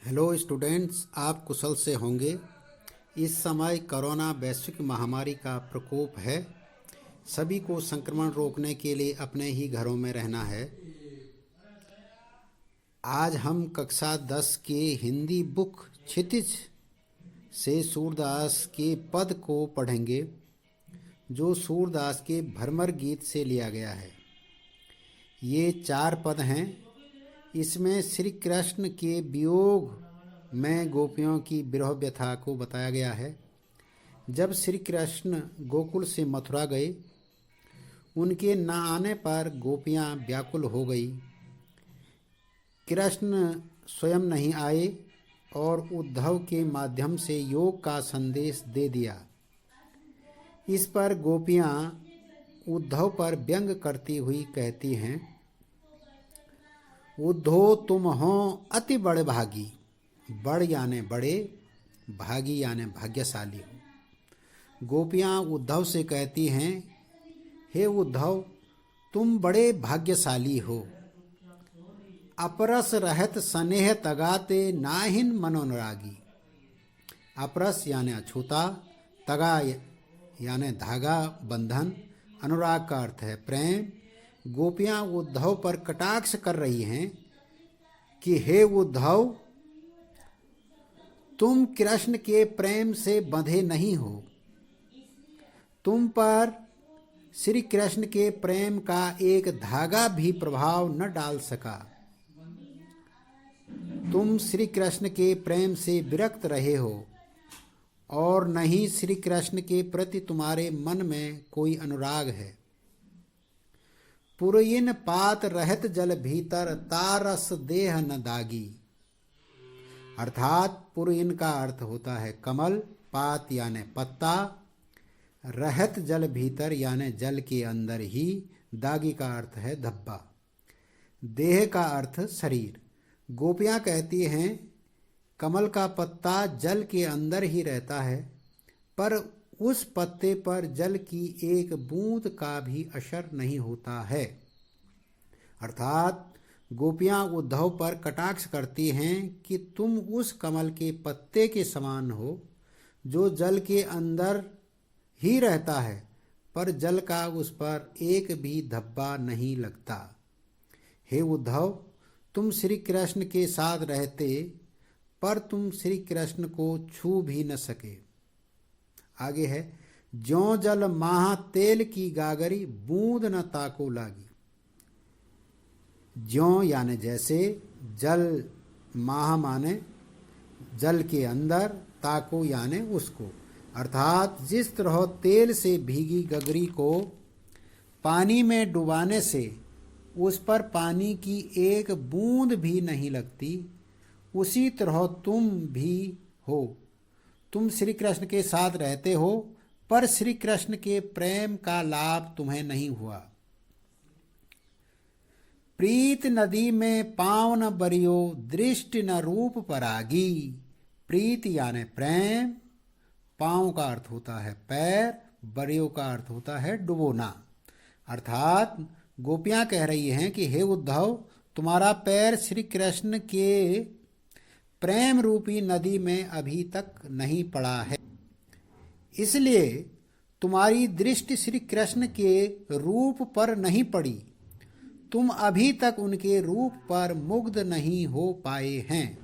Hello students, आप कुशल से होंगे। इस समय कोरोना वैश्विक महामारी का प्रकोप है। सभी को संक्रमण रोकने के लिए अपने ही घरों में रहना है। आज हम कक्षा 10 के हिंदी बुक क्षितिज से सूरदास के पद को पढ़ेंगे, जो सूरदास के भ्रमर गीत से लिया गया है। ये 4 पद हैं। इसमें श्री कृष्ण के वियोग में गोपियों की विरह व्यथा को बताया गया है। जब श्री कृष्ण गोकुल से मथुरा गए, उनके न आने पर गोपियां व्याकुल हो गई। कृष्ण स्वयं नहीं आए और उद्धव के माध्यम से योग का संदेश दे दिया। इस पर गोपियां उद्धव पर व्यंग करती हुई कहती हैं, उद्धव तुम हो अति बड़े भागी। बड़ यानी बड़े, भागी यानी भाग्यशाली हो। गोपियां उद्धव से कहती हैं, हे उद्धव, तुम बड़े भाग्यशाली हो। अपरस रहत स्नेह तगाते नाहिन मनोनुरागी। अपरस यानी अछूता, तगा यानी धागा बंधन, अनुराग का अर्थ है प्रेम। गोपियां उद्धव पर कटाक्ष कर रही हैं कि हे उद्धव, तुम कृष्ण के प्रेम से बंधे नहीं हो। तुम पर श्री कृष्ण के प्रेम का एक धागा भी प्रभाव न डाल सका। तुम श्री कृष्ण के प्रेम से विरक्त रहे हो और न ही श्री कृष्ण के प्रति तुम्हारे मन में कोई अनुराग है। पुरइन पात रहत जल भीतर तारस देह न दागी। अर्थात पुरइन का अर्थ होता है कमल, पात यानी पत्ता, रहत जल भीतर यानी जल के अंदर ही, दागी का अर्थ है धब्बा, देह का अर्थ शरीर। गोपियां कहती हैं, कमल का पत्ता जल के अंदर ही रहता है, पर उस पत्ते पर जल की एक बूंद का भी असर नहीं होता है। अर्थात गोपियां उद्धव पर कटाक्ष करती हैं कि तुम उस कमल के पत्ते के समान हो जो जल के अंदर ही रहता है, पर जल का उस पर एक भी धब्बा नहीं लगता। हे उद्धव, तुम श्री कृष्ण के साथ रहते, पर तुम श्री कृष्ण को छू भी न सके। आगे है, ज्यों जल माह तेल की गागरी, बूंद न ताको लागी। ज्यों यानी जैसे, जल माह माने जल के अंदर, ताको यानी उसको। अर्थात जिस तरह तेल से भीगी गगरी को पानी में डुबाने से उस पर पानी की एक बूंद भी नहीं लगती, उसी तरह तुम भी हो। तुम श्री कृष्ण के साथ रहते हो, पर श्री कृष्ण के प्रेम का लाभ तुम्हें नहीं हुआ। प्रीत नदी में पाँव न बरियो, दृष्टि न रूप परागी। प्रीत यानी प्रेम, पाँव का अर्थ होता है पैर, बरियो का अर्थ होता है डुबोना। अर्थात गोपियां कह रही हैं कि हे उद्धव, तुम्हारा पैर श्री कृष्ण के प्रेम रूपी नदी में अभी तक नहीं पड़ा है, इसलिए तुम्हारी दृष्टि श्री कृष्ण के रूप पर नहीं पड़ी। तुम अभी तक उनके रूप पर मुग्ध नहीं हो पाए हैं।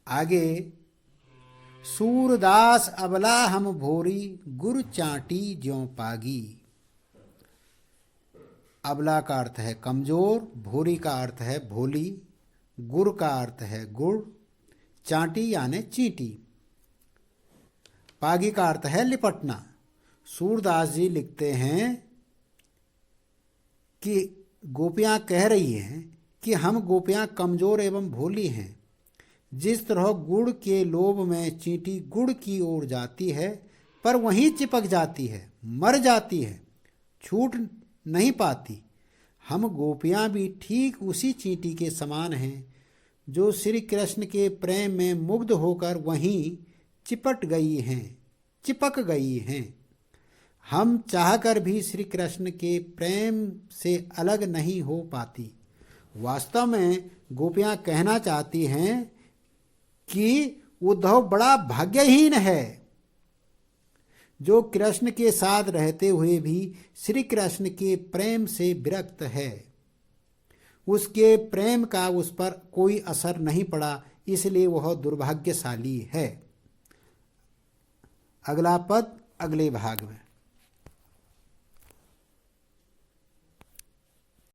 आगे, सूरदास अबला हम भोरी, गुर चाटी ज्यों पागी। अबला का अर्थ है कमजोर, भोरी का अर्थ है भोली, गुर का अर्थ है गुड़, चाटी यानी चींटी, पागी का अर्थ है लिपटना। सूरदास जी लिखते हैं कि गोपियां कह रही हैं कि हम गोपियां कमजोर एवं भोली हैं। जिस तरह गुड़ के लोभ में चींटी गुड़ की ओर जाती है, पर वहीं चिपक जाती है, मर जाती है, छूट नहीं पाती, हम गोपियां भी ठीक उसी चींटी के समान हैं जो श्री कृष्ण के प्रेम में मुग्ध होकर वहीं चिपट गई हैं, चिपक गई हैं। हम चाहकर भी श्री कृष्ण के प्रेम से अलग नहीं हो पाती। वास्तव में गोपियां कहना चाहती हैं कि उद्धव बड़ा भाग्यहीन है जो कृष्ण के साथ रहते हुए भी श्री कृष्ण के प्रेम से विरक्त है। उसके प्रेम का उस पर कोई असर नहीं पड़ा, इसलिए वह दुर्भाग्यशाली है। अगला पद अगले भाग में।